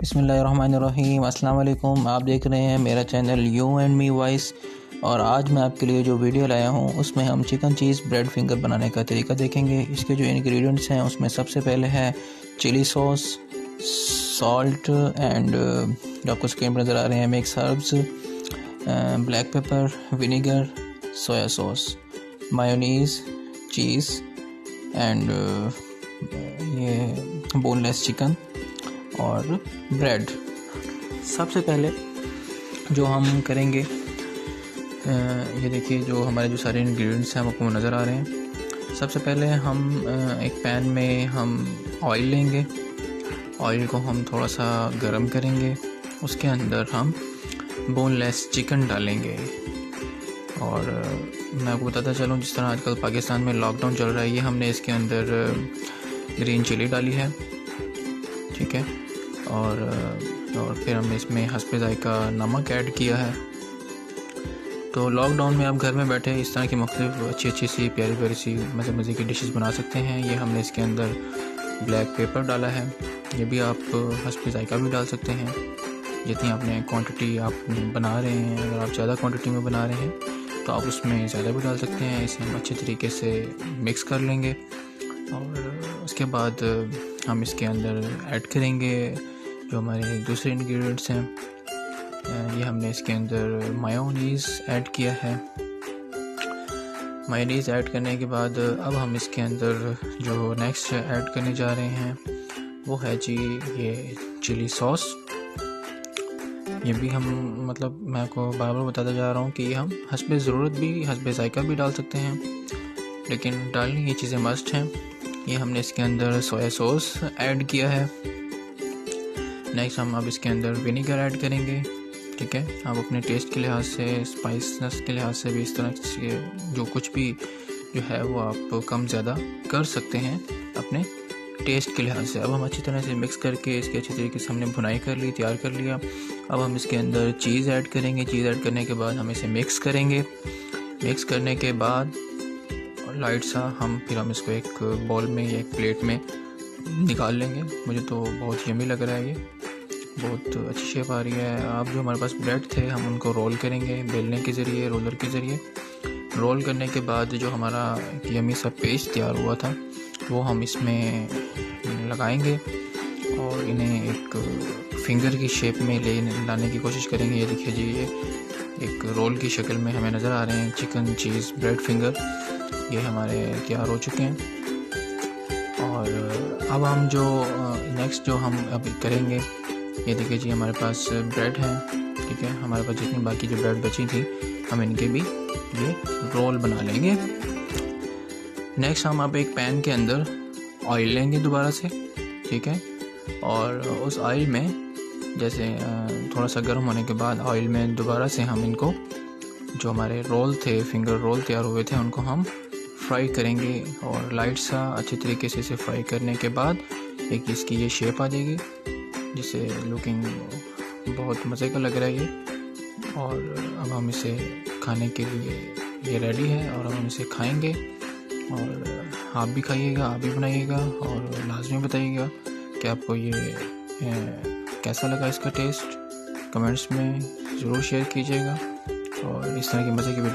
बिस्मिल्लाहिर्रहमानिर्रहीम। अस्सलाम वालेकुम। आप देख रहे हैं मेरा channel you and me voice, और आज मैं आपके लिए जो वीडियो लाया हूँ उसमें हम चिकन चीज़ ब्रेड फिंगर बनाने का तरीका देखेंगे। इसके जो इंग्रेडिएंट्स हैं उसमें सबसे पहले है चिली सॉस, सॉल्ट एंड जो आपको स्क्रीन पर नज़र आ रहे हैं mix herbs, black pepper, vinegar, soya sauce, mayonnaise, cheese and ये बोनलेस चिकन और ब्रेड। सबसे पहले जो हम करेंगे ये देखिए, जो हमारे जो सारे इंग्रेडिएंट्स हैं आपको नज़र आ रहे हैं। सबसे पहले हम एक पैन में हम ऑयल लेंगे। ऑयल को हम थोड़ा सा गरम करेंगे, उसके अंदर हम बोनलेस चिकन डालेंगे। और मैं आपको बताता चलूँ, जिस तरह आजकल पाकिस्तान में लॉकडाउन चल रहा है, ये हमने इसके अंदर ग्रीन चिली डाली है, ठीक है। और फिर हमने इसमें हस्बे ज़ायका नमक ऐड किया है। तो लॉकडाउन में आप घर में बैठे इस तरह की मुख्तलिफ अच्छी सी प्यारी सी मज़े की डिशेस बना सकते हैं। ये हमने इसके अंदर ब्लैक पेपर डाला है, ये भी आप हस्बे ज़ायका भी डाल सकते हैं जितनी आपने क्वांटिटी आप बना रहे हैं। अगर आप ज़्यादा क्वांटिटी में बना रहे हैं तो आप उसमें ज़्यादा भी डाल सकते हैं। इसे हम अच्छे तरीके से मिक्स कर लेंगे और उसके बाद हम इसके अंदर ऐड करेंगे जो हमारे दूसरे इंग्रेडिएंट्स हैं। ये हमने इसके अंदर मायोनीज़ ऐड किया है। मायोनीज़ ऐड करने के बाद अब हम इसके अंदर जो नेक्स्ट ऐड करने जा रहे हैं वो है जी ये चिली सॉस। ये भी हम मैं आपको बार बार बताता जा रहा हूँ कि ये हम हस्बे ज़रूरत भी हस्बे ज़ायका भी डाल सकते हैं, लेकिन डालनी ये चीज़ें मस्ट हैं। ये हमने इसके अंदर सोया सॉस ऐड किया है। नेक्स्ट हम अब इसके अंदर विनेगर ऐड करेंगे, ठीक है। आप अपने टेस्ट के लिहाज से, स्पाइसनेस के लिहाज से भी इस तरह से जो कुछ भी जो है वो आप कम ज़्यादा कर सकते हैं अपने टेस्ट के लिहाज से। अब हम अच्छी तरह से मिक्स करके इसके अच्छी तरीके से हमने भुनाई कर ली, तैयार कर लिया। अब हम इसके अंदर चीज़ ऐड करेंगे। चीज़ ऐड करने के बाद हम इसे मिक्स करेंगे। मिक्स करने के बाद लाइट सा फिर हम इसको एक बॉल में या एक प्लेट में निकाल लेंगे। मुझे तो बहुत यमी लग रहा है, ये बहुत अच्छी शेप आ रही है। अब जो हमारे पास ब्रेड थे हम उनको रोल करेंगे बेलने के ज़रिए, रोलर के ज़रिए। रोल करने के बाद जो हमारा यमी सा पेस्ट तैयार हुआ था वो हम इसमें लगाएंगे और इन्हें एक फिंगर की शेप में लाने की कोशिश करेंगे। ये देखिए जी, ये एक रोल की शक्ल में हमें नज़र आ रहे हैं चिकन चीज़ ब्रेड फिंगर। ये हमारे तैयार हो चुके हैं। और अब हम जो नेक्स्ट जो हम अभी करेंगे, ये देखिए जी हमारे पास ब्रेड है, ठीक है। हमारे पास जितनी बाकी जो ब्रेड बची थी हम इनके भी ये रोल बना लेंगे। नेक्स्ट हम अब एक पैन के अंदर ऑयल लेंगे दोबारा से, ठीक है। और उस ऑयल में जैसे थोड़ा सा गर्म होने के बाद ऑयल में दोबारा से हम इनको जो हमारे रोल थे, फिंगर रोल तैयार हुए थे, उनको हम फ्राई करेंगे। और लाइट सा अच्छे तरीके से इसे फ्राई करने के बाद एक इसकी ये शेप आ जाएगी जिसे लुकिंग बहुत मज़े का लग रहा है ये। और अब हम इसे खाने के लिए ये रेडी है और अब हम इसे खाएंगे। और आप भी खाइएगा, आप भी बनाइएगा और लाजमी बताइएगा कि आपको ये कैसा लगा। इसका टेस्ट कमेंट्स में ज़रूर शेयर कीजिएगा और इस तरह की मज़े की वीडियो